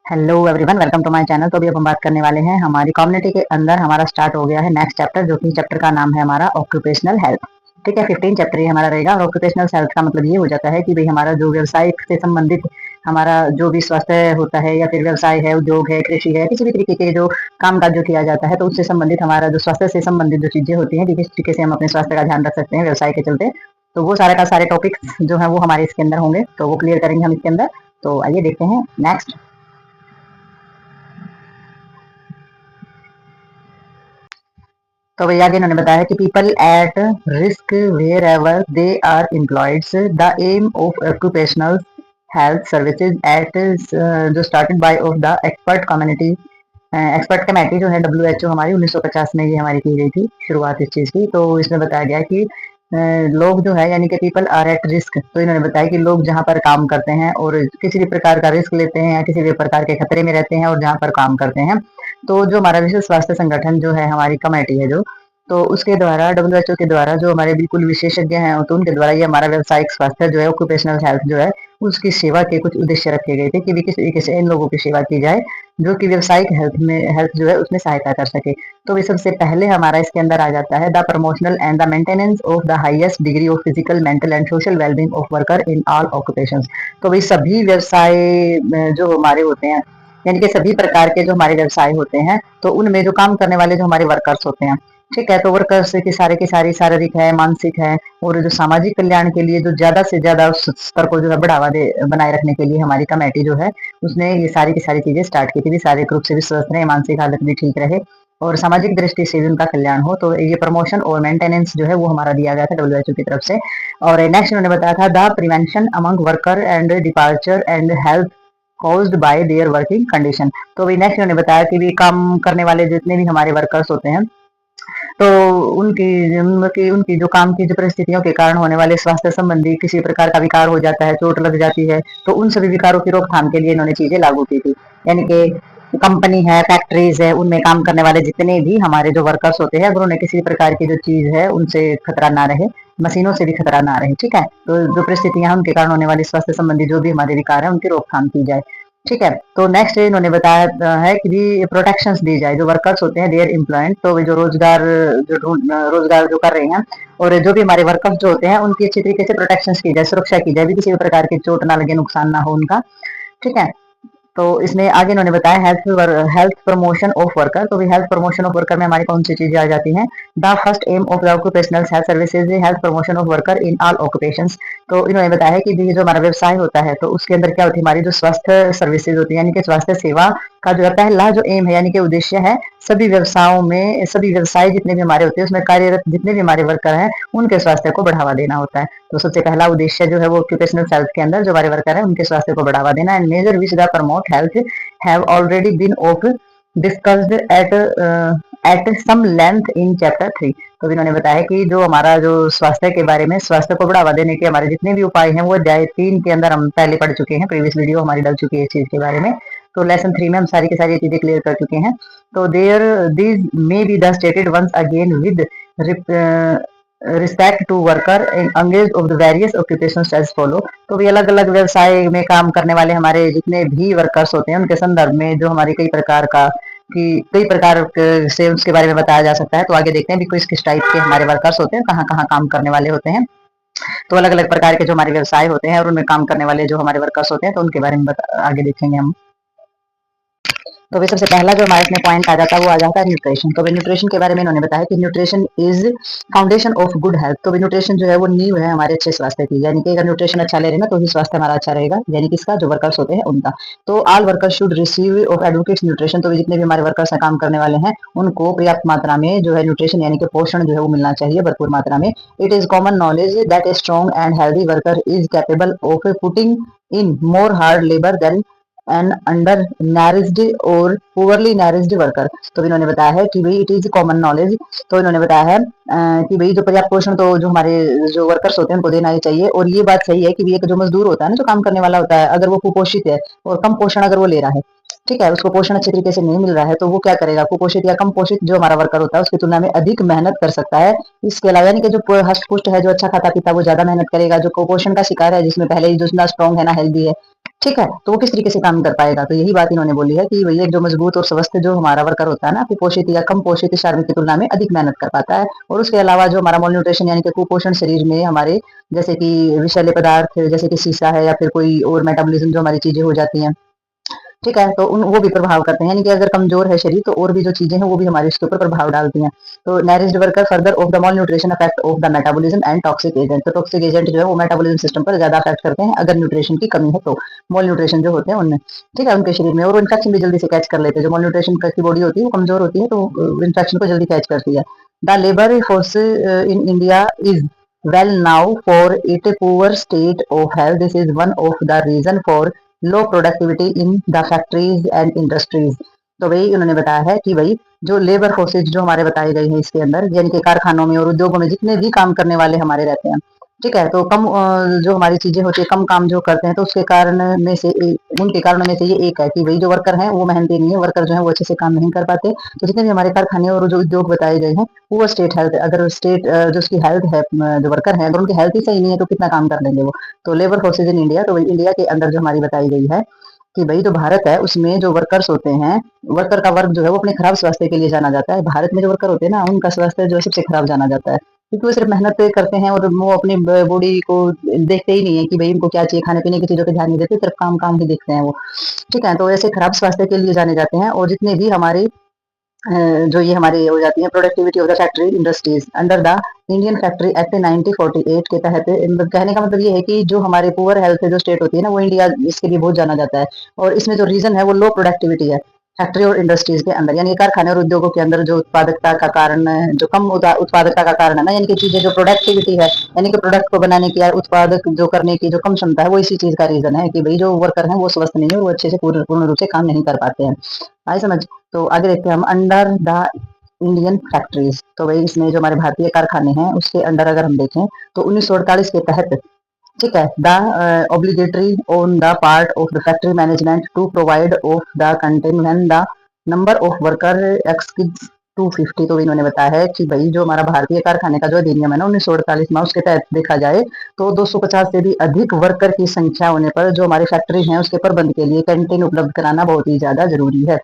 Hello everyone, welcome to my channel. तो अभी अब हम बात करने वाले हैं हमारी कम्युनिटी के अंदर हमारा स्टार्ट हो गया है नेक्स्ट चैप्टर, जो कि चैप्टर का नाम है हमारा ऑक्यूपेशनल हेल्थ। ठीक है, 15 चैप्टर ये हमारा रहेगा। और ऑक्यूपेशनल हेल्थ का मतलब ये हो जाता है कि भाई हमारा जो व्यवसायिक से संबंधित हमारा जो भी स्वास्थ्य होता है, या फिर व्यवसाय है, उद्योग है, कृषि है, किसी भी तरीके के जो काम काज जो किया जाता है, तो उससे संबंधित हमारा जो स्वास्थ्य से संबंधित जो चीजें होती हैं कि किस तरीके से हम अपने स्वास्थ्य का ध्यान रख सकते हैं व्यवसाय के चलते, तो वो सारे का सारे टॉपिक्स जो है वो हमारे इसके अंदर होंगे, तो वो क्लियर करेंगे हम इसके अंदर। तो आइए देखते हैं नेक्स्ट। तो भैया आगे इन्होंने बताया कि people at risk wherever they are employed, the aim of occupational health services at जो started by of the expert community, expert committee जो है WHO हमारी 1950 में ये हमारी की गई थी शुरुआत इस चीज की। तो इसमें बताया गया कि लोग जो है यानी कि पीपल आर एट रिस्क, तो इन्होंने बताया कि लोग जहाँ पर काम करते हैं और किसी भी प्रकार का रिस्क लेते हैं या किसी भी प्रकार के खतरे में रहते हैं और जहाँ पर काम करते हैं, तो जो हमारा विश्व स्वास्थ्य संगठन जो है हमारी कमेटी है जो, तो उसके द्वारा WHO के द्वारा जो हमारे बिल्कुल विशेषज्ञ हैं, तो उनके द्वारा ये हमारा व्यावसायिक स्वास्थ्य जो है ऑक्यूपेशनल हेल्थ जो है उसकी सेवा के कुछ उद्देश्य रखे गए थे कि भी किस तरीके से इन लोगों की सेवा की जाए जो कि व्यवसायिक हेल्थ जो है उसमें सहायता कर सके। तो ये सबसे पहले हमारा इसके अंदर आ जाता है the promotional and the maintenance of the highest degree of physical, mental and social wellbeing of worker in all occupations. तो भाई सभी व्यवसाय जो हमारे होते हैं, यानी कि सभी प्रकार के जो हमारे व्यवसाय होते हैं, तो उनमें जो काम करने वाले जो हमारे वर्कर्स होते हैं, ठीक है, तो वर्कर्स की सारे की सारी शारीरिक है, मानसिक है, और जो सामाजिक कल्याण के लिए जो ज्यादा से ज्यादा उस स्तर को जो है बढ़ावा दे बनाए रखने के लिए हमारी कमेटी जो है उसने ये सारी की सारी चीजें स्टार्ट की थी। शारीरिक रूप से भी स्वस्थ रहे, मानसिक हालत भी ठीक रहे और सामाजिक दृष्टि से भी उनका कल्याण हो। तो ये प्रमोशन और मेंटेनेंस जो है वो हमारा दिया गया था WHO की तरफ से। और नेक्स्ट उन्होंने बताया था the prevention among worker and departure and health caused by there working condition. तो भी नेक्स्ट उन्होंने बताया कि भी काम करने वाले जितने भी हमारे वर्कर्स होते हैं, तो उनकी उनकी जो काम की जो परिस्थितियों के कारण होने वाले स्वास्थ्य संबंधी किसी प्रकार का विकार हो जाता है, चोट लग जाती है, तो उन सभी विकारों की रोकथाम के लिए इन्होंने चीजें लागू की थी। यानी कि कंपनी है, फैक्ट्रीज है, उनमें काम करने वाले जितने भी हमारे जो वर्कर्स होते हैं, अगर उन्हें किसी प्रकार की जो चीज है उनसे खतरा ना रहे, मशीनों से भी खतरा ना रहे, ठीक है, तो जो परिस्थितियां उनके कारण होने वाली स्वास्थ्य संबंधी जो भी हमारे विकार है उनकी रोकथाम की जाए। ठीक है, तो नेक्स्ट इन्होंने बताया है कि भी प्रोटेक्शंस दी जाए जो वर्कर्स होते हैं देयर एम्प्लॉयमेंट, तो वे जो रोजगार जो कर रहे हैं, और जो भी हमारे वर्कर्स जो होते हैं उनकी अच्छी तरीके से प्रोटेक्शंस की जाए, सुरक्षा की जाए, भी किसी भी प्रकार की चोट ना लगे, नुकसान ना हो उनका। ठीक है, तो इसमें आगे इन्होंने बताया हेल्थ प्रमोशन ऑफ वर्कर। तो भी हेल्थ प्रमोशन ऑफ वर्कर में हमारी कौन सी चीजें आ जाती हैं? The first aim of the occupational health services health promotion of worker in all occupations. तो इन्होंने बताया है कि ये जो हमारा व्यवसाय होता है, तो उसके अंदर क्या होती है, हमारी जो स्वास्थ्य सर्विसेज होती है, यानी कि स्वास्थ्य सेवा का जो है पहला जो एम है, यानी कि उद्देश्य है, सभी व्यवसायों में सभी व्यवसाय जितने भी हमारे होते हैं उसमें कार्यरत जितने भी हमारे वर्कर हैं उनके स्वास्थ्य को बढ़ावा देना होता है। तो सबसे पहला उद्देश्य जो है वो ऑक्यूपेशनल हेल्थ के अंदर जो हमारे वर्कर है उनके स्वास्थ्य को बढ़ावा देना। And major which the promote health have already been of discussed at some length in chapter 3। तो इन्होंने बताया कि जो हमारा जो स्वास्थ्य के बारे में, स्वास्थ्य को बढ़ावा देने के हमारे जितने भी उपाय हैं वो अध्याय 3 के अंदर हम पहले पढ़ चुके हैं, प्रीवियस वीडियो हमारी डल चुकी है इस चीज के बारे में। तो लेसन 3 में हम सारी की सारी चीजें क्लियर कर चुके हैं। तो there these may be the stated once again with respect to worker engage of the various occupation as follow. तो भी अलग अलग व्यवसाय में काम करने वाले हमारे जितने भी वर्कर्स होते हैं उनके संदर्भ में जो हमारी कई प्रकार से उसके बारे में बताया जा सकता है। तो आगे देखते हैं भी किस किस टाइप के हमारे वर्कर्स होते हैं, कहाँ कहाँ काम करने वाले होते हैं। तो अलग अलग प्रकार के जो हमारे व्यवसाय होते हैं और उनमें काम करने वाले जो हमारे वर्कर्स होते हैं, तो उनके बारे में आगे देखेंगे हम। तो भी सबसे पहला जो हमारे इसमें पॉइंट आ जाता है वो आ जाता है न्यूट्रिशन। तो न्यूट्रिशन के बारे में इन्होंने बताया कि nutrition is foundation of good health. तो न्यूट्रिशन जो है वो नींव है हमारे अच्छे स्वास्थ्य की, यानी कि अगर न्यूट्रिशन अच्छा ले रहे ना तो ही स्वास्थ्य हमारा अच्छा रहेगा, यानी कि इसका जो वर्कर्स होते हैं उनका। तो all workers should receive of advocate nutrition. तो जितने भी हमारे वर्कर्स हैं, काम करने वाले हैं, उनको पर्याप्त मात्रा में जो है न्यूट्रिशन यानी कि पोषण जो है वो मिलना चाहिए भरपूर मात्रा में। It is common knowledge that a strong and healthy worker is capable of putting in more hard labour than an undernourished और पुअरली नैरिज्ड वर्कर। तो इन्होंने बताया है कि भाई इट इज कॉमन नॉलेज। तो इन्होंने बताया है कि भाई जो पर्याप्त पोषण तो जो हमारे जो वर्कर्स होते हैं उनको देना ही चाहिए। और ये बात सही है कि एक जो मजदूर होता है ना, जो काम करने वाला होता है, अगर वो कुपोषित है और कम पोषण अगर वो ले रहा है, ठीक है, उसको पोषण अच्छे तरीके से नहीं मिल रहा है तो वो क्या करेगा, कुपोषित या कम पोषित जो हमारा वर्कर होता है उसकी तुलना में अधिक मेहनत कर सकता है। इसके अलावा यानी कि जो हष्ट पुष्ट है, जो अच्छा खाता पीता, वो ज्यादा मेहनत करेगा। जो कुपोषण का शिकार है, जिसमें पहले ही जो ना स्ट्रॉन्ग है ना हेल्दी है, ठीक है, तो वो किस तरीके से काम कर पाएगा। तो यही बात इन्होंने बोली है कि वही एक जो मजबूत और स्वस्थ जो हमारा वर्कर होता है ना, कुपोषित या कम पोषित शारीरिक की तुलना में अधिक मेहनत कर पाता है। और उसके अलावा जो हमारा मोल न्यूट्रिशन यानी कि कुपोषण शरीर में हमारे जैसे कि विषैले पदार्थ, जैसे कि सीसा है या फिर कोई और मेटाबॉलिज्म जो हमारी चीजें हो जाती हैं, ठीक है, तो उन वो भी प्रभाव करते हैं। यानी कि अगर कमजोर है शरीर तो और भी जो चीजें हैं वो भी हमारे इसके ऊपर प्रभाव डालती हैं। तो nourished worker further of the malnutrition affect of the metabolism and toxic agent. तो टॉक्सिक एजेंट जो है वो मेटाबॉलिज्म सिस्टम पर ज्यादा अफेक्ट करते हैं अगर न्यूट्रिशन की कमी है तो। मॉल न्यूट्रिशन जो होते हैं उनमें, ठीक है, उनके शरीर में, और इन्फेक्शन भी जल्दी से कैच कर लेते हैं। जो मॉल न्यूट्रिशन की बॉडी होती है वो कमजोर होती है तो इन्फेक्शन को जल्दी कैच करती है। The labour force in India is well now for it poor state of health. This is one of the reason for low productivity in the factories and industries. तो वही उन्होंने बताया है कि भाई जो लेबर फोर्सेज जो हमारे बताए गए हैं इसके अंदर, यानी कि कारखानों में और उद्योगों में जितने भी काम करने वाले हमारे रहते हैं, ठीक है, तो कम जो हमारी चीजें होती है, कम काम जो करते हैं, तो उसके कारण में से उनके कारणों में से ये एक है कि भाई जो वर्कर हैं वो मेहनती नहीं है, वर्कर जो है वो अच्छे से काम नहीं कर पाते। तो जितने भी हमारे कारखाने और जो उद्योग बताए गए हैं, वो स्टेट हेल्थ, अगर स्टेट जो उसकी हेल्थ है, जो वर्कर है, अगर उनकी हेल्थ ही सही नहीं है तो कितना काम कर लेंगे वो। तो लेबर फोर्सेज इन इंडिया, तो इंडिया के अंदर जो हमारी बताई गई है कि भाई जो भारत है उसमें जो वर्कर्स होते हैं, वर्कर का वर्ग जो है वो अपने खराब स्वास्थ्य के लिए जाना जाता है। भारत में जो वर्कर होते हैं ना, उनका स्वास्थ्य जो है सबसे खराब जाना जाता है, क्योंकि वो सिर्फ मेहनत करते हैं और वो अपनी बॉडी को देखते ही नहीं है कि भाई इनको क्या चाहिए, खाने पीने की चीजों पे ध्यान नहीं देते, सिर्फ काम काम ही देखते हैं वो। ठीक है, तो ऐसे खराब स्वास्थ्य के लिए जाने जाते हैं। और जितने भी हमारे जो ये हमारी हो जाती है productivity of the factory industries under the Indian factory act 1948 के तहत, कहने का मतलब ये है कि जो हमारे पुअर हेल्थ जो स्टेट होती है ना, वो इंडिया इसके लिए बहुत जाना जाता है। और इसमें जो रीजन है वो लो प्रोडक्टिविटी है फैक्ट्री और इंडस्ट्रीज के अंदर, यानी कारखाने और उद्योगों के अंदर जो उत्पादकता का कारण है, जो कम उत्पादकता का कारण है ना, यानी कि चीजें जो प्रोडक्टिविटी है, यानी कि प्रोडक्ट को बनाने की या उत्पादक जो करने की जो कम क्षमता है, वो इसी चीज का रीजन है कि भाई जो वर्कर है वो स्वस्थ नहीं है और वो अच्छे से पूर्ण रूप से काम नहीं कर पाते हैं। आई समझ। तो आगे देखते हैं हम अंडर द इंडियन फैक्ट्रीज। तो भाई इसमें जो हमारे भारतीय कारखाने हैं उसके अंडर अगर हम देखें तो 1948 के तहत, ठीक है, the obligatory on the part of the factory management to provide of the canteen when the number of worker exceeds 250। तो इन्होंने बताया है कि भाई जो हमारा भारतीय कारखाने का जो अधिनियम है ना 1948 में, उसके तहत देखा जाए तो 250 से भी अधिक वर्कर की संख्या होने पर जो हमारी फैक्ट्री है उसके प्रबंध के लिए कैंटीन उपलब्ध कराना बहुत ही ज्यादा जरूरी है।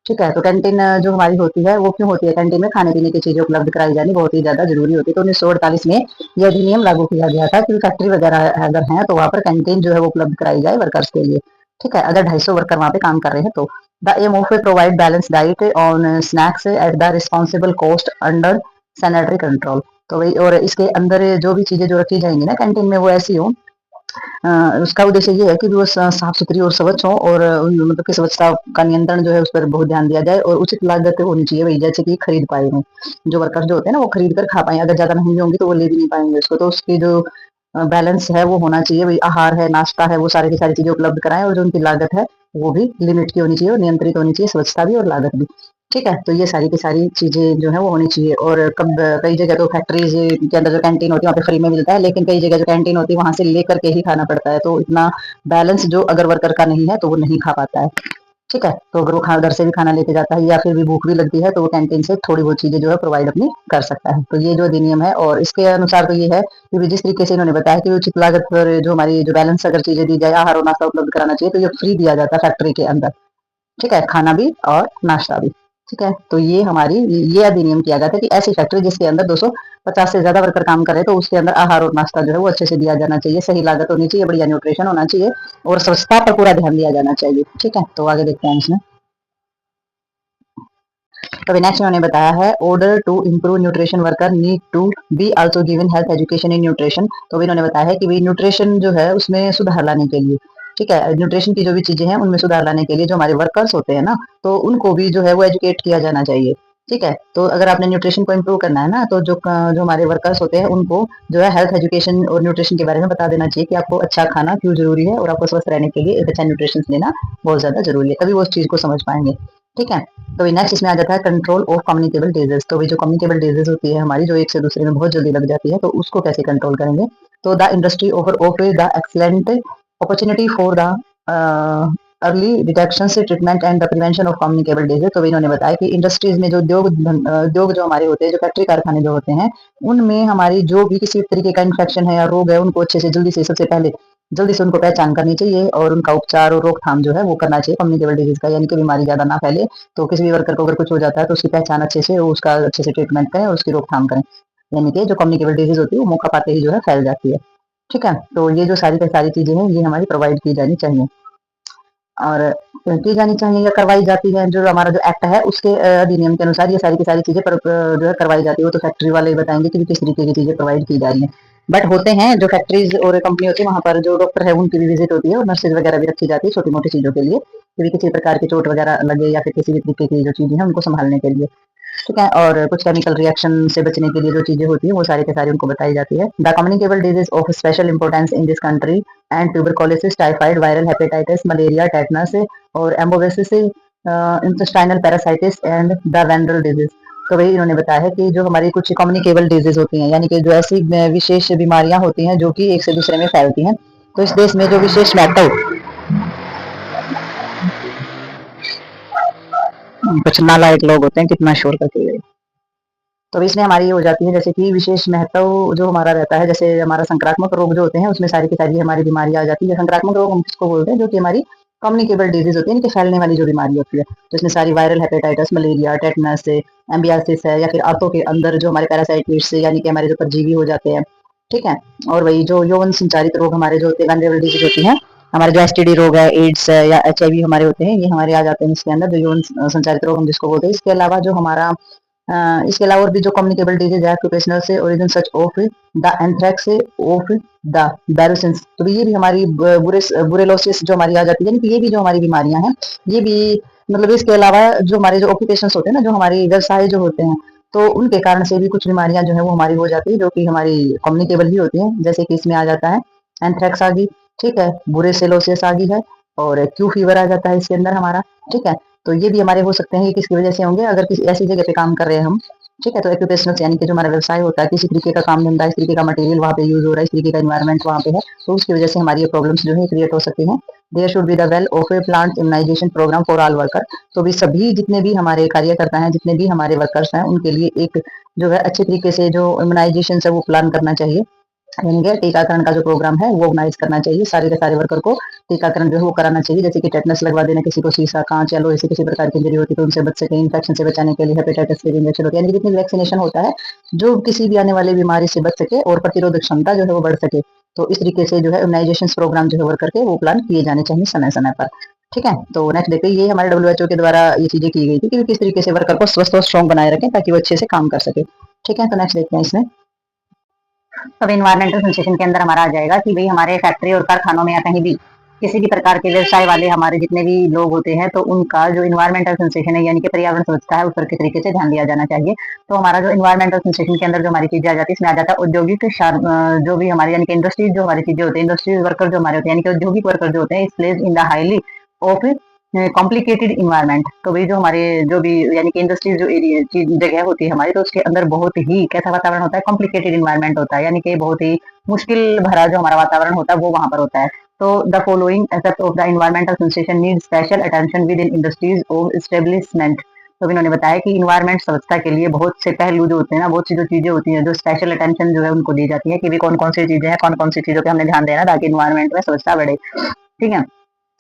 ठीक है, तो कैंटीन जो हमारी होती है वो क्यों होती है, कैंटीन में खाने पीने की चीजें उपलब्ध कराई जानी बहुत ही ज्यादा जरूरी होती है। तो 1948 में यह अधिनियम लागू किया गया था कि फैक्ट्री वगैरह अगर है तो वहां पर कैंटीन जो है वो उपलब्ध कराई जाए वर्कर्स के लिए। ठीक है, अगर 250 वर्कर वहां पे काम कर रहे हैं तो the aim of provide balance diet on snacks at the responsible cost under sanitary control. तो वही, और इसके अंदर जो भी चीजें जो रखी जाएंगी ना कैंटीन में वो ऐसी हो, उसका उद्देश्य ये है कि वो साफ सुथरी और स्वच्छ हो, और मतलब कि स्वच्छता का नियंत्रण जो है उस पर बहुत ध्यान दिया जाए, और उचित लागत होनी चाहिए भाई, जैसे कि खरीद पाए हो जो वर्कर्स जो होते हैं ना वो खरीद कर खा पाए। अगर ज्यादा महंगी होंगी तो वो ले भी नहीं पाएंगे उसको। तो उसकी जो बैलेंस है वो होना चाहिए भाई, आहार है, नाश्ता है, वो सारी की सारी चीजें उपलब्ध कराएं, और जो उनकी लागत है वो भी लिमिट की होनी चाहिए और नियंत्रित होनी चाहिए, स्वच्छता भी और लागत भी। ठीक है, तो ये सारी की सारी चीजें जो है वो होनी चाहिए। और कब कई जगह तो फैक्ट्रीज के अंदर जो कैंटीन होती है वहाँ पे फ्री में मिलता है, लेकिन कई जगह जो कैंटीन होती है वहां से लेकर के ही खाना पड़ता है। तो इतना बैलेंस जो अगर वर्कर का नहीं है तो वो नहीं खा पाता है। ठीक है, तो अगर वो घर से भी खाना लेके जाता है या फिर भी भूख भी लगती है तो वो कैंटीन से थोड़ी बहुत चीजें जो है प्रोवाइड अपनी कर सकता है। तो ये जो अधिनियम है, और इसके अनुसार तो ये है कि जिस तरीके से इन्होंने बताया कि उचित लागत पर जो हमारी जो बैलेंस अगर चीजें दी जाए, आहार और नाश्ता उपलब्ध कराना चाहिए, तो ये फ्री दिया जाता है फैक्ट्री के अंदर। ठीक है, खाना भी और नाश्ता भी। ठीक है, तो ये हमारी ये अधिनियम किया गया था कि ऐसी फैक्ट्री जिसके अंदर 250 से ज्यादा वर्कर काम करे तो उसके अंदर आहार और नाश्ता जो है वो अच्छे से दिया जाना चाहिए, सही लागत होनी चाहिए, बढ़िया न्यूट्रिशन होना चाहिए, और स्वच्छता पर पूरा ध्यान दिया जाना चाहिए। ठीक है, तो आगे देखते हैं इसमें। तो नेक्स्ट उन्होंने बताया है order to improve nutrition worker need to be also given health education in nutrition. तो इन्होंने बताया है कि भाई न्यूट्रिशन जो है उसमें सुधार लाने के लिए, ठीक है, न्यूट्रिशन की जो भी चीजें हैं उनमें सुधार लाने के लिए जो हमारे वर्कर्स होते हैं ना, तो उनको भी जो है वो एजुकेट किया जाना चाहिए। ठीक है, तो अगर आपने न्यूट्रिशन को इम्प्रूव करना है ना, तो जो हमारे वर्कर्स होते हैं उनको जो है हेल्थ एजुकेशन और न्यूट्रिशन के बारे में बता देना चाहिए कि आपको अच्छा खाना क्यों जरूरी है, और आपको स्वस्थ रहने के लिए एक अच्छा न्यूट्रिशन लेना बहुत ज्यादा जरूरी है, तभी वो उस चीज को समझ पाएंगे। ठीक है, तो नेक्स्ट इसमें आ जाता है कंट्रोल ऑफ कम्युनिकेबल डिजीज। तो भी जो कम्युनिकेबल डिजीज होती है हमारी, जो एक से दूसरे में बहुत जल्दी लग जाती है, तो उसको कैसे कंट्रोल करेंगे। तो the industry offer the excellent opportunity for the early detection से treatment and the prevention of communicable disease. तो इन्होंने बताया कि इंडस्ट्रीज में जो उद्योग जो हमारे होते हैं, जो फैक्ट्री कारखाने जो होते हैं, उनमें हमारी जो भी किसी तरीके का इन्फेक्शन है या रोग है, उनको अच्छे से जल्दी से सबसे पहले जल्दी से उनको पहचान करनी चाहिए और उनका उपचार और रोकथाम जो है वो करना चाहिए कम्युनिकेबल डिजीज का, यानी कि बीमारी ज्यादा ना फैले। तो किसी भी वर्कर को अगर कुछ हो जाता है तो उसकी पहचान अच्छे से, उसका अच्छे से ट्रीटमेंट करें और उसकी रोकथाम करें, यानी कि जो कम्युनिकेबल डिजीज होती है वो मौका पाते ही जो है फैल जाती है। ठीक है, तो ये जो सारी की सारी चीजें हैं ये हमारी प्रोवाइड की जानी चाहिए और की जानी चाहिए या करवाई जाती है। जो हमारा जो एक्ट है उसके अधिनियम के अनुसार ये सारी की सारी चीजें जो है करवाई जाती है। वो तो फैक्ट्री वाले ही बताएंगे कि किस तरीके की चीजें प्रोवाइड की जा रही है। बट होते हैं जो फैक्ट्रीज और कंपनी होती है वहां पर जो डॉक्टर है उनकी भी विजिट होती है और नर्सेज वगैरह भी रखी जाती है छोटी मोटी चीजों के लिए, क्योंकि किसी प्रकार की चोट वगैरह लगे या फिर किसी भी तरीके की जो चीजें हैं उनको संभालने के लिए। ठीक है, और कुछ केमिकल रिएक्शन से बचने के लिए जो चीजें होती है वो सारी की सारी उनको बताई जाती है। The communicable disease of special importance in this country and tuberculosis, typhoid, viral hepatitis, malaria, tetanus और amoebiasis, intestinal parasites and the venereal disease. तो वही इन्होंने बताया है कि जो हमारी कुछ कम्युनिकेबल डिजीज होती हैं, यानी कि जो ऐसी विशेष बीमारियां होती हैं जो कि एक से दूसरे में फैलती हैं। तो इस देश में जो विशेष मेथड, कुछ नालायक लोग होते हैं कितना शोर करके गए। तो इसमें हमारी ये हो जाती है जैसे कि विशेष महत्व जो हमारा रहता है, जैसे हमारा संक्रात्मक रोग जो होते हैं उसमें सारी की सारी हमारी बीमारी आ जाती है। संक्रात्मक रोग हम किसको बोलते हैं, जो कि हमारी कम्युनिकेबल डिजीज होती है, इनके फैलने वाली जो बीमारी होती है। तो इसमें सारी वायरल हेपेटाइटिस, मलेरिया, टेटनस, एम्बियासिस है, या फिर आंतों के अंदर जो हमारे पैरासाइटिस यानी कि हमारे जो परजीवी हो जाते हैं। ठीक है, और वही जो यौन संचारित रोग हमारे जो होते हैं, वेनरेबल डिजीज होती है, हमारे जो एसटीडी रोग है, एड्स है या एचआईवी हमारे होते हैं, ये हमारे आ जाते हैं इसके अंदर, जो यौन संचारित रोग हम जिसको बोलते हैं। इसके अलावा जो हमारा इसके अलावा और भी जो कम्युनिकेबल डिजीज है ऑक्यूपेशनल से origin such of the anthrax of the baritosis. तो ये भी हमारी बुरेलोसिस जो हमारी आ जाती है, यानी कि ये भी जो हमारी बीमारियां हैं ये भी, मतलब इसके अलावा जो हमारे जो ऑक्यूपेशन होते हैं ना, जो हमारे व्यवसाय जो होते हैं, तो उनके कारण से भी कुछ बीमारियां जो है वो हमारी हो जाती है, जो कि हमारी कम्युनिकेबल ही होती है। जैसे कि इसमें आ जाता है एंथ्रेक्स आ गई, ठीक है, बुरेसेलोसिस आ गई है, और क्यू फीवर आ जाता है इसके अंदर हमारा। ठीक है, तो ये भी हमारे हो सकते हैं, ये किसकी वजह से होंगे, अगर किसी ऐसी जगह पे काम कर रहे हैं हम। ठीक है, तो एक्यूपेशनल यानी कि जो हमारा व्यवसाय होता है, किसी तरीके का काम धंधा, इस तरीके का मटेरियल वहाँ पे यूज हो रहा है, इस तरीके का एनवायरमेंट वहाँ पे है, तो उसकी वजह से हमारी ये प्रॉब्लम्स जो है क्रिएट हो सकती हैं। There should be the well of a plant immunization program for all worker. तो भी सभी जितने भी हमारे कार्यकर्ता हैं, जितने भी हमारे वर्कर्स हैं, उनके लिए एक जो है अच्छे तरीके से जो इम्यूनाइजेशन है वो प्लान करना चाहिए, यानी कि टीकाकरण का जो प्रोग्राम है वो ऑर्गेनाइज करना चाहिए। सारे के सारे वर्कर को टीकाकरण जो है वो कराना चाहिए, जैसे कि टेटनस लगवा देना, किसी को सीसा, कांच या लोहे से किसी प्रकार की इंजरी होती है तो उनसे बच सके, इन्फेक्शन से बचाने के लिए हेपेटाइटिस के इंजेक्शन होते हैं, यानी कि जितनी वैक्सीनेशन होता है जो किसी भी आने वाली बीमारी से बच सके और प्रतिरोधक क्षमता जो है वो बढ़ सके। तो इस तरीके से जो है इम्यूनाइजेशन प्रोग्राम जो है वर्कर के वो प्लान किए जाने चाहिए समय समय पर। ठीक है, तो नेक्स्ट देखिए, ये हमारे WHO के द्वारा ये चीजें की गई थी कि किस तरीके से वर्कर को स्वस्थ और स्ट्रॉन्ग बनाए रखें ताकि वो अच्छे से काम कर सके। ठीक है, तो नेक्स्ट देखते हैं इसमें। अब इन्वायरमेंटल सेंसेशन के अंदर हमारा आ जाएगा कि भाई हमारे फैक्ट्री और कारखानों में या कहीं भी किसी भी प्रकार के व्यवसाय वाले हमारे जितने भी लोग होते हैं, तो उनका जो इन्वायरमेंटल सेंसेशन है यानी कि पर्यावरण स्वच्छता है उस पर किस तरीके से ध्यान दिया जाना चाहिए। तो हमारा जो इन्वायरमेंटल सेंसेशन के अंदर जो हमारी चीजें आ जाती है, इसमें आ जाता है औद्योगिक जो भी हमारे यानी कि इंडस्ट्रीज जो हमारी चीजें होती है, इंडस्ट्रीज वर्कर जो हमारे होते हैं, यानी कि औद्योगिक वर्कर जो होते हैं, इस place in the highly of complicated environment. तो भाई जो हमारे जो भी यानी कि इंडस्ट्रीज जो एरिया जगह होती है हमारी, तो उसके अंदर बहुत ही कैसा वातावरण होता है, कॉम्प्लिकेटेड इन्वायरमेंट होता है, यानी कि बहुत ही मुश्किल भरा जो हमारा वातावरण होता है वो वहां पर होता है। तो the following aspect of the environmental sensation need special attention with in industries of establishment. तो इन्होंने बताया कि इन्वायरमेंट स्वच्छता के लिए बहुत से पहलू जो होते हैं ना, बहुत सी जो चीजें होती हैं जो स्पेशल अटेंशन जो है उनको दी जाती है कि भी कौन कौन सी चीजें हैं, कौन कौन सी चीजों पे हमने ध्यान देना ताकि इन्वायरमेंट में स्वच्छता बढ़े। ठीक है,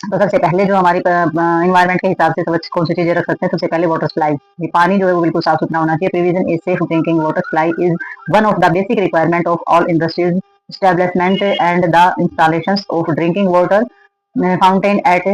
तो सबसे पहले जो हमारी इन्वायरमेंट के हिसाब से स्वच्छ कौन सी चीजें रख सकते हैं, सबसे पहले वाटर सप्लाई, ये पानी जो है वो बिल्कुल साफ सुथरा होना चाहिए। Provision is safe drinking water supply is one of the basic requirement of all industries establishment and the installations of drinking water fountain at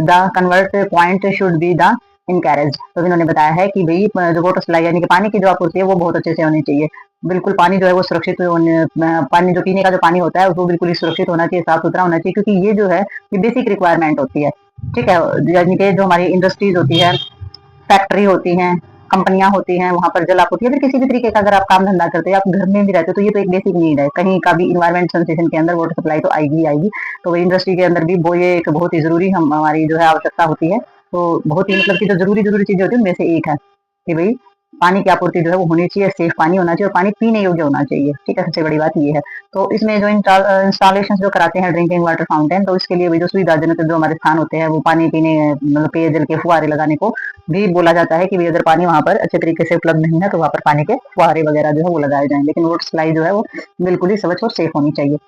the convert point should be the encouraged। तो इन्होंने बताया है कि भाई जो water supply यानी कि पानी की जो आपूर्ति है वो बहुत अच्छे से होनी चाहिए, बिल्कुल पानी जो है वो सुरक्षित पानी जो पीने का जो पानी होता है वो बिल्कुल ही सुरक्षित होना चाहिए, साफ सुथरा होना चाहिए, क्योंकि ये जो है ये बेसिक रिक्वायरमेंट होती है। ठीक है, यानी कि जो हमारी इंडस्ट्रीज होती है, फैक्ट्री होती हैं, कंपनियां होती हैं, वहां पर जल आपूर्ति या फिर किसी भी तरीके का अगर आप काम धंधा करते हैं, आप घर में भी रहते हो, तो ये तो एक बेसिक नीड है। कहीं का भी इन्वायरमेंट सेंसेशन के अंदर वाटर सप्लाई तो आएगी ही आएगी। तो इंडस्ट्री के अंदर भी वो ये एक बहुत ही जरूरी हमारी जो है आवश्यकता होती है। तो बहुत ही मतलब की जो जरूरी जरूरी चीजें होती है उनमें से एक है कि भाई पानी की आपूर्ति जो है वो होनी चाहिए, सेफ पानी होना चाहिए और पानी पीने योग्य होना चाहिए। ठीक है, सबसे बड़ी बात ये है। तो इसमें जो इंस्टॉलेशन जो कराते हैं ड्रिंकिंग वाटर फाउंटेन, तो इसके लिए भी जो सुविधाजनक जो हमारे स्थान होते हैं वो पानी पीने मतलब पेयजल के फुहारे लगाने को भी बोला जाता है कि भाई अगर पानी वहाँ पर अच्छे तरीके से उपलब्ध नहीं है तो वहाँ पर पानी के फुहारे वगैरह जो है वो लगाए जाएं, लेकिन वाटर सप्लाई जो है वो बिल्कुल ही स्वच्छ और सेफ होनी चाहिए।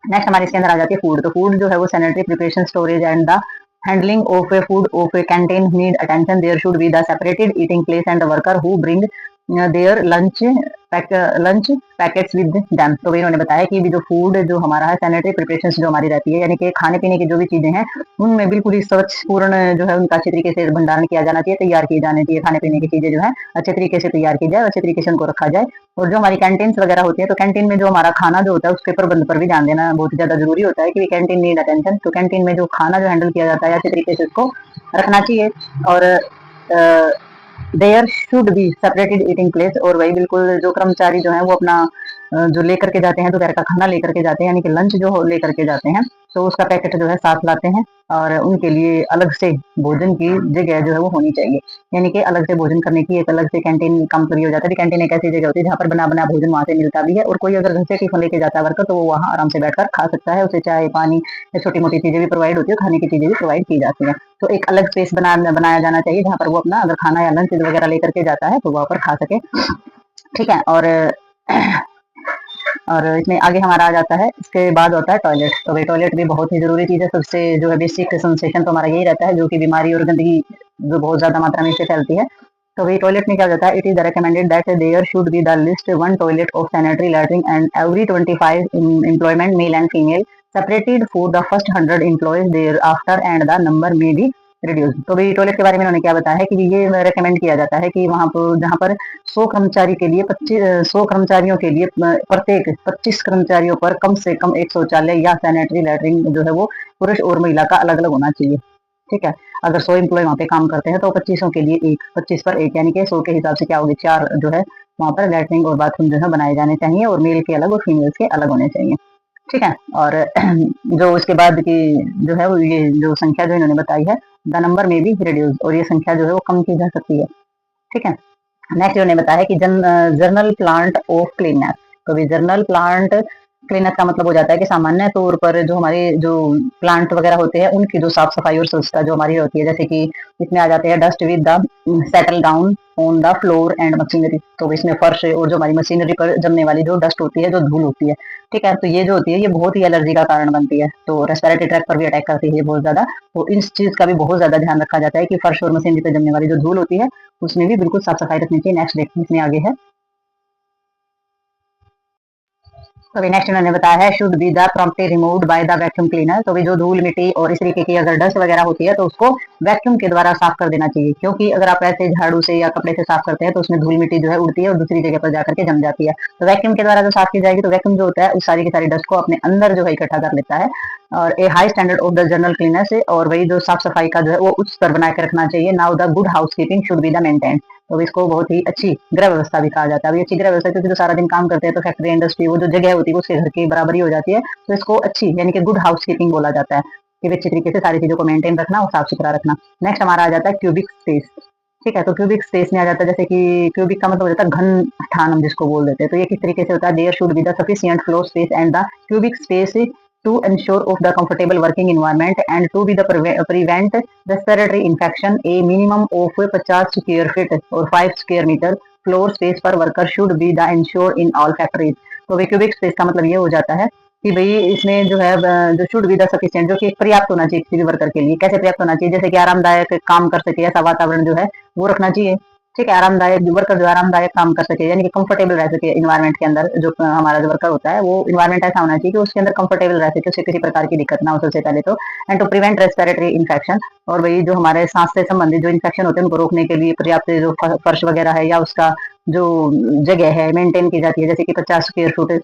नेक्स्ट हमारे इसके अंदर आ जाती है फूड। तो फूड जो है वो sanitary preparation, storage and the handling of a food of a canteen need attention. There should be the separated eating place and the worker who bring their lunch packets with them. तो भी इन्होंने बताया कि भी जो food जो हमारा है, सैनिटरी प्रिपरेशन जो हमारी रहती है, यानी कि खाने पीने की जो भी चीजें हैं उनमें बिल्कुल ही स्वच्छ पूर्ण जो है उनका अच्छे तरीके से भंडारण किया जाना चाहिए, तैयार किए जाने चाहिए। खाने पीने की चीजें जो है अच्छे तरीके से तैयार की जाए, अच्छे तरीके से उनको रखा जाए। और जो हमारी कैंटीन वगैरह होती है, तो कैंटीन में जो हमारा खाना जो होता है उसके प्रबंध पर भी ध्यान देना बहुत ही ज्यादा जरूरी होता है कि कैंटीन नीड अटेंशन। तो कैंटीन में जो खाना जो हैंडल किया जाता है अच्छे तरीके से उसको रखना चाहिए। और there should be separated eating place. और वही बिल्कुल जो कर्मचारी जो है वो अपना जो लेकर के जाते हैं, दोपहर का खाना लेकर के जाते हैं, यानी कि लंच जो लेकर के जाते हैं, तो उसका पैकेट जो है साथ लाते हैं और उनके लिए अलग से भोजन की जगह जो है वो होनी चाहिए। यानी कि अलग से भोजन करने की एक अलग से कैंटीन का मतलब ये हो जाता है। कैंटीन एक ऐसी जगह होती है जहाँ पर बना बना भोजन वहां से मिलता भी है, और कोई अगर घर से टिफिन लेके जाता है वर्कर तो वो वहाँ आराम से बैठकर खा सकता है। उसे चाय पानी या छोटी मोटी चीजें भी प्रोवाइड होती है, खाने की चीजें भी प्रोवाइड की जाती है। तो एक अलग स्पेस बनाया जाना चाहिए जहाँ पर वो अपना अगर खाना या लंच वगैरह लेकर के जाता है तो वहां पर खा सके। ठीक है। और इसमें आगे हमारा आ जाता है, इसके बाद होता है टॉयलेट। तो भाई टॉयलेट भी बहुत ही जरूरी चीज है। सबसे जो है बेसिक सेंसेशन तो हमारा यही रहता है, जो कि बीमारी और गंदगी जो बहुत ज्यादा मात्रा में इससे फैलती है। तो भाई टॉयलेट में क्या हो जाता है, it is recommended that there should be the list one toilet of sanitary latrine and every 25 employment male and female separated for the first 100 employees there after and the number may be reduce. तो भाई toilet के बारे में उन्होंने क्या बताया है कि ये रेकमेंड किया जाता है कि वहां पर जहां पर 100 कर्मचारी के लिए 100 कर्मचारियों के लिए प्रत्येक 25 कर्मचारियों पर कम से कम एक शौचालय या सैनिटरी लैट्रिन जो है वो पुरुष और महिला का अलग अलग होना चाहिए। ठीक है। अगर 100 एम्प्लॉय वहाँ पे काम करते हैं तो 25 के लिए एक, 25 पर एक, यानी कि 100 के हिसाब से क्या होगी, 4 जो है वहाँ पर लैट्रिन और बाथरूम जो है बनाए जाने चाहिए, और मेल के अलग और फीमेल्स के अलग होने चाहिए। ठीक है। और जो उसके बाद की जो है वो ये जो संख्या जो इन्होंने बताई है, द नंबर में भी रिड्यूस, और ये संख्या जो है वो कम की जा सकती है। ठीक है। नेक्स्ट इन्होंने बताया कि जर्नल प्लांट ऑफ क्लीननेस। तो भी जर्नल प्लांट क्लीननेस का मतलब हो जाता है कि सामान्य तौर पर जो हमारे जो प्लांट वगैरह होते हैं उनकी जो साफ सफाई और स्वच्छता जो हमारी होती है, जैसे कि इसमें आ जाते हैं dust with the settle down on the floor and machinery. तो इसमें फर्श और जो हमारी मशीनरी पर जमने वाली जो डस्ट होती है, जो धूल होती है, ठीक है, तो ये जो होती है ये बहुत ही एलर्जी का कारण बनती है, तो रेस्पिरेटरी ट्रैक पर भी अटैक करती है ये बहुत ज्यादा। तो इस चीज का भी बहुत ज्यादा ध्यान रखा जाता है कि फर्श और मशीनरी पर जमने वाली जो धूल होती है उसमें भी बिल्कुल साफ सफाई रखनी चाहिए। नेक्स्ट देखते हैं इसमें आगे है। तो अभी नेक्स्ट उन्होंने बताया है should be the promptly removed by the vacuum cleaner. तो भी जो धूल मिट्टी और इस तरीके की अगर डस्ट वगैरह होती है तो उसको वैक्यूम के द्वारा साफ कर देना चाहिए, क्योंकि अगर आप ऐसे झाड़ू से या कपड़े से साफ करते हैं तो उसमें धूल मिट्टी जो है उड़ती है और दूसरी जगह पर जाकर के जम जाती है। तो वैक्यूम के द्वारा जो साफ की जाएगी तो वैक्यूम जो होता है उस सारी की सारी डस्ट को अपने अंदर जो है इकट्ठा कर लेता है, और a high standard of the general cleaner से, और वही जो साफ सफाई का जो है वो उच्च स्तर बना के रखना चाहिए। Now the good house keeping should be the maintain. तो इसको बहुत ही अच्छी गृह व्यवस्था भी कहा जाता है। अभी अच्छी गृह व्यवस्था क्योंकि जो सारा दिन काम करते हैं तो फैक्ट्री इंडस्ट्री वो जो जगह होती है उसके घर की बराबरी हो जाती है, तो इसको अच्छी यानी कि गुड हाउस कीपिंग बोला जाता है कि अच्छी तरीके से सारी चीजों को मेंटेन रखना और साफ सुथरा रखना। नेक्स्ट हमारा आ जाता है क्यूबिक स्पेस। ठीक है। तो क्यूबिक स्पेस में आ जाता है, जैसे कि क्यूबिक का मतलब हो जाता है घन स्थान हम जिसको बोल देते हैं। तो ये किस तरीके से होता है, there should be the sufficient floor space and the cubic space to ensure of the comfortable working environment and to be the prevent respiratory infection. A minimum of 50 square feet or 5 square meter floor space per worker should be the ensured in all factories. तो cubic space का मतलब ये हो जाता है कि भाई इसमें जो है जो शुड बी द सफिशिएंट, जो कि पर्याप्त होना चाहिए किसी भी वर्कर के लिए। कैसे पर्याप्त होना चाहिए, जैसे कि आरामदायक काम कर सके ऐसा वातावरण जो है वो रखना चाहिए। ठीक है। आरामदायक वर्कर जो आरामदायक काम कर सके यानी कि कंफर्टेबल रह सके इन्वायरमेंट के अंदर, जो हमारा जो वर्कर होता है वो इन्वायरमेंट ऐसा होना चाहिए कि उसके अंदर कंफर्टेबल रह सके, उसे किसी प्रकार की दिक्कत ना हो सबसे पहले तो। And to prevent respiratory infection, और वही जो हमारे सांस से संबंधित जो इन्फेक्शन होते हैं उनको रोकने के लिए पर्याप्त जो फर्श वगैरह है या उसका जो जगह है मेंटेन की जाती है, जैसे कि 50 स्क्वायर फुट।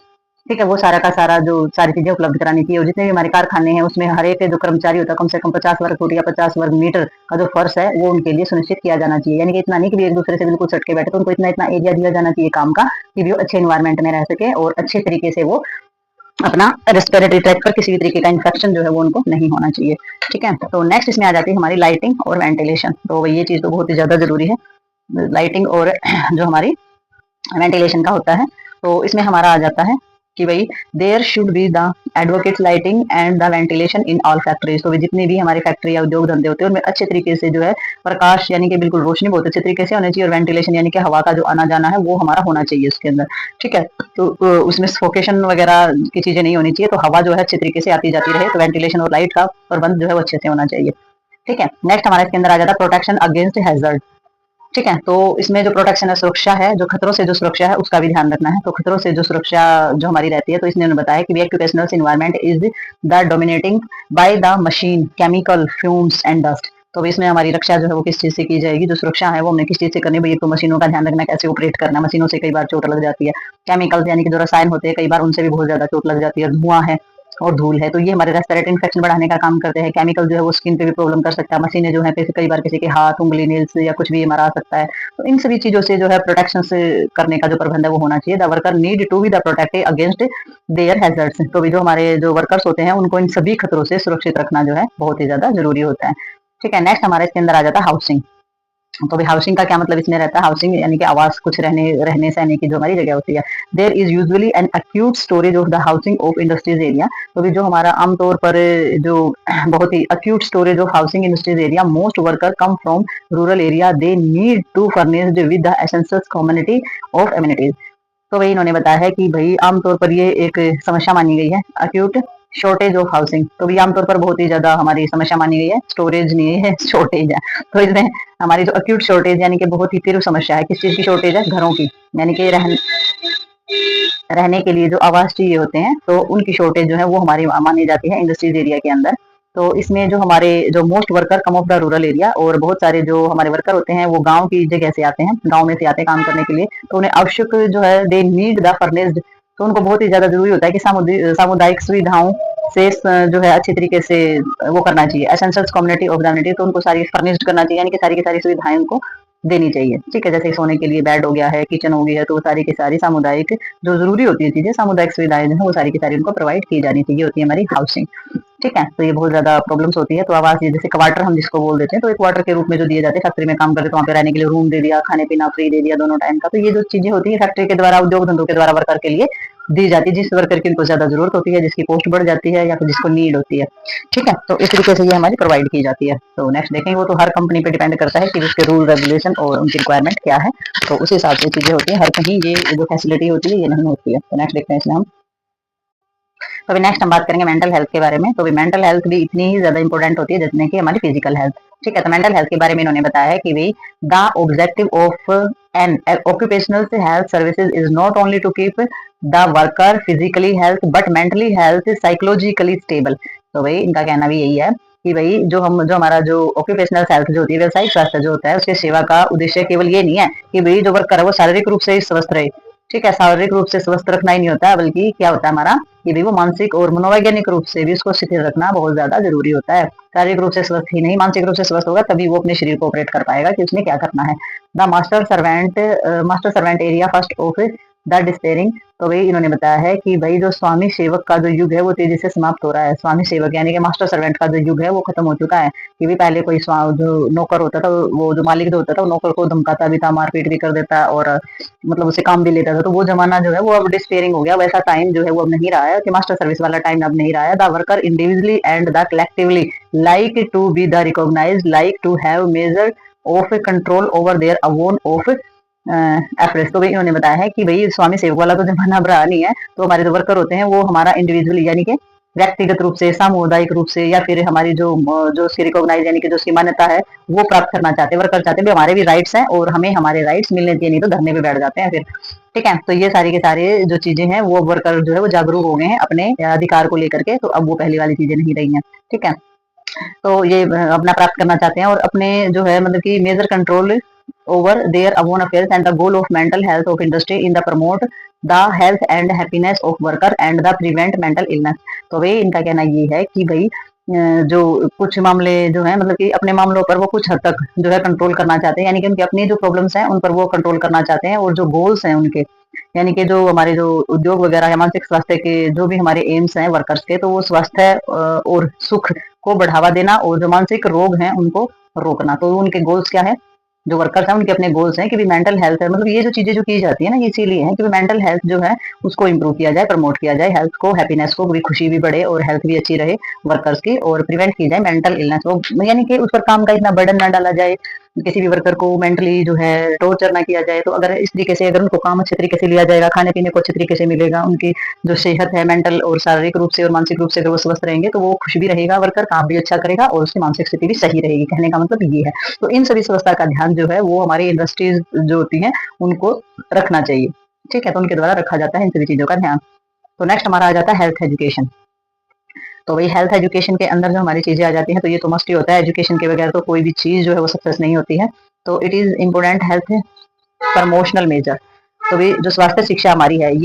ठीक है। वो सारा का सारा जो सारी चीजें उपलब्ध करानी चाहिए, और जितने भी हमारे कारखाने हैं उसमें हर एक जो कर्मचारी होता है कम से कम 50 वर्ग फुट या 50 वर्ग मीटर का जो फर्श है वो उनके लिए सुनिश्चित किया जाना चाहिए। यानी कि इतना नहीं कि भी एक दूसरे से बिल्कुल सटके बैठे, तो उनको इतना इतना एरिया दिया जाना चाहिए काम का कि वो अच्छे इन्वायरमेंट में रह सके और अच्छे तरीके से वो अपना रेस्पिरेटरी ट्रैक पर किसी भी तरीके का इन्फेक्शन जो है वो उनको नहीं होना चाहिए। ठीक है। तो नेक्स्ट इसमें आ जाती है हमारी लाइटिंग और वेंटिलेशन। तो ये चीज तो बहुत ही ज्यादा जरूरी है। लाइटिंग और जो हमारी वेंटिलेशन का होता है। तो इसमें हमारा आ जाता है कि भाई there should be the advocate lighting and the ventilation in all factories. तो जितनी भी हमारी फैक्ट्री या उद्योग धंधे होते हैं उनमें अच्छे तरीके से जो है प्रकाश यानी कि बिल्कुल रोशनी बहुत अच्छे तरीके से होनी चाहिए, और वेंटिलेशन यानी कि हवा का जो आना जाना है वो हमारा होना चाहिए उसके अंदर। ठीक है, तो उसमें सफोकेशन वगैरह की चीजें नहीं होनी चाहिए, तो हवा जो है अच्छे तरीके से आती जाती रहे, तो वेंटिलेशन और लाइट का प्रबंध जो है वो अच्छे से होना चाहिए। ठीक है, नेक्स्ट हमारे इसके अंदर आ जाता है प्रोटेक्शन अगेंस्ट हैजर्ड। ठीक है, तो इसमें जो प्रोटेक्शन है, सुरक्षा है, जो खतरों से जो सुरक्षा है उसका भी ध्यान रखना है। तो खतरों से जो सुरक्षा जो हमारी रहती है, तो इसने बताया कि occupational environment is the dominating by the machine chemical fumes and dust. तो इसमें हमारी रक्षा जो है वो किस चीज से की जाएगी, जो सुरक्षा है वो हमने किस चीज से करनी है। भाई, तो मशीनों का ध्यान रखना, कैसे ऑपरेट करना है, मशीनों से कई बार चोट लग जाती है। केमिकल्स यानी कि जो रसायन होते हैं, कई बार उनसे भी बहुत ज्यादा चोट लग जाती है। धुआं है और धूल है, तो ये हमारे रेस्पिरेटरी इन्फेक्शन बढ़ाने का काम करते हैं। केमिकल जो है वो स्किन पे भी प्रॉब्लम कर सकता है। मशीनें जो है कई बार किसी के हाथ, उंगली, नेल्स या कुछ भी हमारा आ सकता है। तो इन सभी चीजों से जो है प्रोटेक्शन से करने का जो प्रबंध है वो होना चाहिए। The worker need to be the protected against their hazards. तो भी जो हमारे जो वर्कर्स होते हैं उनको इन सभी खतरों से सुरक्षित रखना जो है बहुत ही ज्यादा जरूरी होता है। ठीक है, नेक्स्ट हमारे इसके अंदर आ जाता है हाउसिंग। तो भी हाउसिंग का क्या मतलब इसमें रहता है, हाउसिंग यानी कि आवास, कुछ रहने रहने सहने की जो हमारी जगह होती है। There is usually an acute storage of the housing of industries area. तो भी जो हमारा आमतौर पर जो बहुत ही acute storage of housing industries area, most worker come from rural area, they need to furnished with the essential community of amenities. तो वही इन्होंने बताया है कि भाई आमतौर पर ये एक समस्या मानी गई है, अक्यूट शॉर्टेज ऑफ हाउसिंग। तो भी आमतौर पर बहुत ही ज्यादा हमारी समस्या मानी गई है, स्टोरेज नहीं है, शॉर्टेज है। तो इसमें हमारी जो अक्यूट शॉर्टेज यानी कि बहुत ही तीव्र समस्या है, किस चीज की शॉर्टेज है, घरों की, यानी कि रहने के लिए जो आवास चाहिए होते हैं, तो उनकी शॉर्टेज जो है वो हमारी मानी जाती है इंडस्ट्रीज एरिया के अंदर। तो इसमें जो हमारे जो most worker come of the rural area, और बहुत सारे जो हमारे वर्कर होते हैं वो गांव की जगह से आते हैं, गांव में से आते हैं काम करने के लिए। तो उन्हें आवश्यक जो है दे नीड द फर्निश्ड। तो उनको बहुत ही ज्यादा जरूरी होता है कि सामुदायिक सुविधाओं से जो है अच्छी तरीके से वो करना चाहिए, एसेंशियल कम्युनिटी ऑफ कम्युनिटी। तो उनको सारी फर्निश्ड करना चाहिए, यानी कि सारी की सारी सुविधाएं उनको देनी चाहिए। ठीक है, जैसे सोने के लिए बेड हो गया है, किचन हो गई है, तो वो सारी की सारी सामुदायिक जो जरूरी होती है चीजें, सामुदायिक सुविधाएं जो है वो सारी की सारी उनको प्रोवाइड की जानी चाहिए, होती है हमारी हाउसिंग। ठीक है, तो ये बहुत ज्यादा प्रॉब्लम्स होती है। तो आवास, ये जैसे क्वार्टर हम जिसको बोल देते हैं, तो एक क्वार्टर के रूप में जो दिए जाते हैं, फैक्ट्री में काम करते तो वहाँ पे रहने के लिए रूम दे दिया, खाने पीना फ्री दे दिया दोनों टाइम का। तो ये जो चीजें होती है फैक्ट्री के द्वारा, उद्योग धंधों के द्वारा वर्कर के लिए दी जाती है, जिस वर्कर की उनको ज्यादा जरूरत होती है, जिसकी पोस्ट बढ़ जाती है या फिर जिसको नीड होती है। ठीक है, तो इस तरीके से ये हमारी प्रोवाइड की जाती है। तो नेक्स्ट देखेंगे, वो तो हर कंपनी पे डिपेंड करता है कि उसके रूल रेगुलेशन और उनकी रिक्वायरमेंट क्या है, तो उस हिसाब से चीजें होती है। हर कहीं ये जो फैसिलिटी होती है ये नहीं होती है। तो नेक्स्ट देखते हैं इसमें हम। तो नेक्स्ट हम बात करेंगे मेंटल हेल्थ के बारे में। तो मेंटल हेल्थ भी इतनी ही ज्यादा इंपॉर्टेंट होती है जितने की हमारी फिजिकल हेल्थ। ठीक है, तो मेंटल हेल्थ के बारे में इन्होंने बताया है कि भाई the objective of an occupational health services is not only to keep the worker physically health but mentally health psychologically stable. तो भाई इनका कहना भी यही है कि भाई जो हमारा जो ऑक्यूपेशनल हेल्थ जो होती है, व्यवसायिक स्वास्थ्य जो होता है, उसके सेवा का उद्देश्य केवल ये नहीं है कि भाई जो वर्कर है वो शारीरिक रूप से स्वस्थ रहे। ठीक है, शारीरिक रूप से स्वस्थ रखना ही नहीं होता है, बल्कि क्या होता है हमारा कि भी वो मानसिक और मनोवैज्ञानिक रूप से भी उसको स्थिर रखना बहुत ज्यादा जरूरी होता है। शारीरिक रूप से स्वस्थ ही नहीं, मानसिक रूप से स्वस्थ होगा तभी वो अपने शरीर को ऑपरेट कर पाएगा कि उसने क्या करना है। The master servant area first of the despairing. तो भाई इन्होंने बताया है कि भाई जो स्वामी सेवक का जो युग है वो तेजी से समाप्त हो रहा है। स्वामी सेवक यानी कि मास्टर सर्वेंट का जो युग है वो खत्म हो चुका है। कि भी पहले कोई जो नौकर होता था, वो जो मालिक जो होता था वो नौकर को धमकाता भी था, मारपीट भी कर देता और मतलब उसे काम भी लेता था। तो वो जमाना जो है वो अब डिस्पेयरिंग हो गया, वैसा टाइम जो है वो अब नहीं रहा है कि मास्टर सर्विस वाला टाइम अब नहीं रहा है। The worker individually and the collectively like to be the recognize, like to have major of control over their own of affairs. तो भाई इन्होंने बताया है कि भाई स्वामी सेवक वाला तो जमाना अब रहा नहीं है। तो हमारे जो वर्कर होते हैं वो हमारा इंडिविजुअली यानी कि व्यक्तिगत रूप से, सामुदायिक रूप से, या फिर हमारी जो उसकी रिकॉग्नाइज यानी कि जो उसकी मान्यता है वो प्राप्त करना चाहते हैं। वर्कर चाहते हैं हमारे भी राइट्स हैं और हमें हमारे राइट्स मिलने चाहिए, नहीं तो धरने पे बैठ जाते हैं फिर। ठीक है, तो ये सारी के सारे जो चीजें हैं वो वर्कर जो है वो जागरूक हो गए हैं अपने अधिकार को लेकर के। तो अब वो पहली वाली चीजें नहीं रही हैं। ठीक है, तो ये अपना प्राप्त करना चाहते हैं और अपने जो है मतलब कि major control over their own affairs, and the goal of mental health of industry in the promote the health and happiness of worker and the prevent mental illness। तो भाई इनका कहना ये है कि भाई जो कुछ मामले जो है मतलब कि अपने मामलों पर वो कुछ हद तक जो है कंट्रोल करना चाहते हैं, यानी कि उनकी अपनी जो प्रॉब्लम्स हैं उन पर वो कंट्रोल करना चाहते हैं, और जो गोल्स हैं उनके, यानी कि जो हमारे जो उद्योग वगैरह है, मानसिक स्वास्थ्य के जो भी हमारे एम्स हैं वर्कर्स के, तो वो स्वास्थ्य और सुख को बढ़ावा देना और जो मानसिक रोग हैं उनको रोकना। तो उनके गोल्स क्या है जो वर्कर्स हैं उनके अपने गोल्स हैं कि भी मेंटल हेल्थ है, मतलब ये जो चीजें जो की जाती है ना, ये इसीलिए है कि मेंटल हेल्थ जो है उसको इम्प्रूव किया जाए, प्रमोट किया जाए, हेल्थ को, हैप्पीनेस को भी, खुशी भी बढ़े और हेल्थ भी अच्छी रहे वर्कर्स की, और प्रिवेंट की जाए मेंटल इलनेस को, यानी कि उस पर काम का इतना बर्डन ना डाला जाए, किसी भी वर्कर को मेंटली जो है टॉर्चर ना किया जाए। तो अगर इस तरीके से अगर उनको काम अच्छे तरीके से लिया जाएगा, खाने पीने को अच्छे तरीके से मिलेगा, उनकी जो सेहत है मेंटल और शारीरिक रूप से और मानसिक रूप से अगर वो स्वस्थ रहेंगे तो वो खुश भी रहेगा, वर्कर काम भी अच्छा करेगा और उसकी मानसिक स्थिति भी सही रहेगी। कहने का मतलब ये है। तो इन सभी व्यवस्था का ध्यान जो है वो हमारी इंडस्ट्रीज जो होती हैं उनको रखना चाहिए। ठीक है, तो उनके द्वारा रखा जाता है इन सभी चीजों का ध्यान। तो नेक्स्ट हमारा आ जाता है हेल्थ एजुकेशन। तो वही हेल्थ एजुकेशन के अंदर जो हमारी चीजें आ जाती हैं, तो ये तो मस्ट ही होता है, एजुकेशन के बगैर तो कोई भी चीज जो है वो सक्सेस नहीं होती है। तो it is important health promotional major. तो भी जो स्वास्थ्य शिक्षा हमारी है,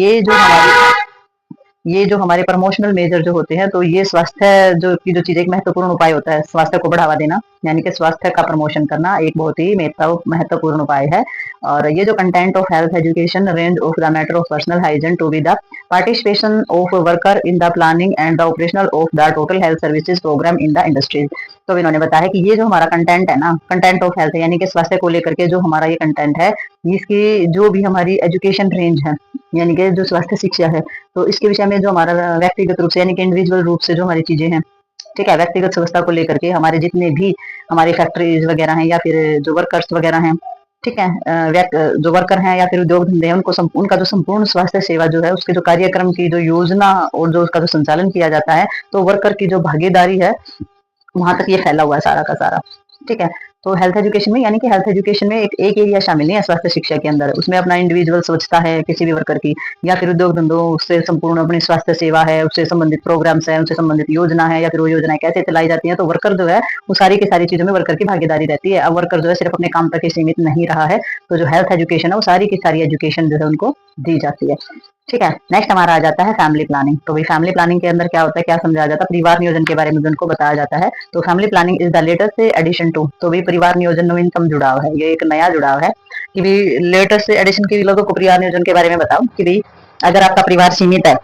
ये जो हमारे प्रमोशनल मेजर जो होते हैं, तो ये स्वास्थ्य जो चीज एक महत्वपूर्ण उपाय होता है स्वास्थ्य को बढ़ावा देना, यानी कि स्वास्थ्य का प्रमोशन करना एक बहुत ही महत्वपूर्ण उपाय है। और ये जो content of health education range of the matter of personal hygiene to be the participation of worker in the planning and the operational of the total health services program in the industries. तो इन्होंने बताया कि ये जो हमारा content है ना, content of health यानी कि स्वास्थ्य को लेकर के जो हमारा ये कंटेंट है, इसकी जो भी हमारी एजुकेशन रेंज है, यानी कि जो स्वास्थ्य शिक्षा है, तो इसके विषय में जो हमारा व्यक्तिगत रूप से यानी कि इंडिविजुअल रूप से जो हमारी चीजें हैं, ठीक है, व्यक्तिगत व्यवस्था को लेकर के हमारे जितने भी हमारी फैक्ट्रीज वगैरह हैं या फिर जो वर्कर्स वगैरह हैं, ठीक है, जो वर्कर हैं या फिर उद्योग धंधे हैं, उनका जो संपूर्ण स्वास्थ्य सेवा जो है उसके जो कार्यक्रम की जो योजना और जो उसका जो संचालन किया जाता है, तो वर्कर की जो भागीदारी है वहां तक ये फैला हुआ है सारा का सारा। ठीक है, तो हेल्थ एजुकेशन में, यानी कि हेल्थ एजुकेशन में एक एरिया शामिल नहीं है स्वास्थ्य शिक्षा के अंदर, उसमें अपना इंडिविजुअल स्वच्छता है किसी भी वर्कर की, या फिर उद्योग धंधों उससे संपूर्ण अपनी स्वास्थ्य सेवा है, उससे संबंधित प्रोग्राम्स है, उनसे संबंधित योजना है, या फिर वो योजनाएं कैसे चलाई जाती है, तो वर्कर जो है वो सारी की सारी चीजों में वर्कर की भागीदारी रहती है। अब वर्कर जो है सिर्फ अपने काम तक ही सीमित नहीं रहा है, तो जो हेल्थ एजुकेशन है वो सारी की सारी एजुकेशन जो है उनको दी जाती है। ठीक है, नेक्स्ट हमारा आ जाता है फैमिली प्लानिंग। तो भाई फैमिली प्लानिंग के अंदर क्या होता है, क्या समझाया जाता है, परिवार नियोजन के बारे में उनको बताया जाता है। तो family planning is the latest addition to, तो भाई परिवार नियोजन नवीनतम जुड़ाव है, ये एक नया जुड़ाव है कि भाई लेटेस्ट एडिशन के लोगों को परिवार नियोजन के बारे में बताओ कि भाई अगर आपका परिवार सीमित है,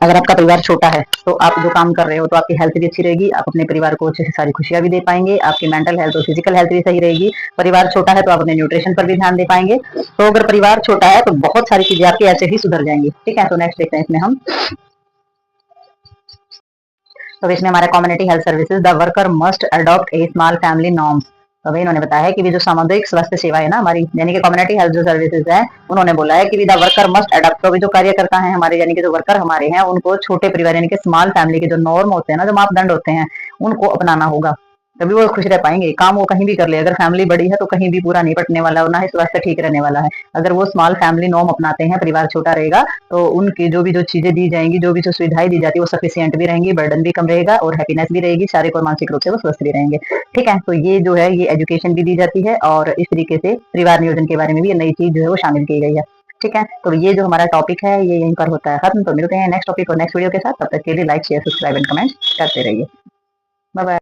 अगर आपका परिवार छोटा है, तो आप जो काम कर रहे हो तो आपकी हेल्थ भी अच्छी रहेगी, आप अपने परिवार को अच्छे से सारी खुशियां भी दे पाएंगे, आपकी मेंटल हेल्थ और फिजिकल हेल्थ भी सही रहेगी। परिवार छोटा है तो आप अपने न्यूट्रिशन पर भी ध्यान दे पाएंगे। तो अगर परिवार छोटा है तो बहुत सारी चीजें आपकी ऐसे ही सुधर जाएंगी। ठीक है, तो नेक्स्ट देखते हैं इसमें हम। तो इसमें हमारा community health services, the worker must adopt a small family norms. तो भाई इन्होंने बताया कि जो सामुदायिक स्वास्थ्य सेवा है ना हमारी, यानी कि कम्युनिटी हेल्थ जो सर्विसेज है, उन्होंने बोला है कि द वर्कर मस्ट अडॉप्ट, तो जो कार्यकर्ता है हमारे, यानी कि जो वर्कर हमारे हैं, उनको छोटे परिवार यानी कि स्मॉल फैमिली के जो नॉर्म होते हैं ना, जो मापदंड होते हैं, उनको अपनाना होगा, तभी वो खुश रह पाएंगे। काम वो कहीं भी कर ले, अगर फैमिली बड़ी है तो कहीं भी पूरा नहीं पटने वाला, ना ही स्वास्थ्य ठीक रहने वाला है। अगर वो स्मॉल फैमिली नॉर्म अपनाते हैं, परिवार छोटा रहेगा, तो उनकी जो भी जो चीजें दी जाएंगी, जो भी जो सुविधाएं दी जाती है, वो सफिशियंट भी रहेंगी, बर्डन भी कम रहेगा और हैप्पीनेस भी रहेगी, शारीरिक और मानसिक रूप से वो स्वस्थ भी रहेंगे। ठीक है, तो ये जो है ये एजुकेशन भी दी जाती है और इस तरीके से परिवार नियोजन के बारे में भी ये नई चीज जो है वो शामिल की गई है। ठीक है, तो ये जो हमारा टॉपिक है ये यहीं पर होता है खत्म। तो मिलते हैं नेक्स्ट टॉपिक और नेक्स्ट वीडियो के साथ, तब तक के लिए like share subscribe and comment करते रहिए। Bye bye.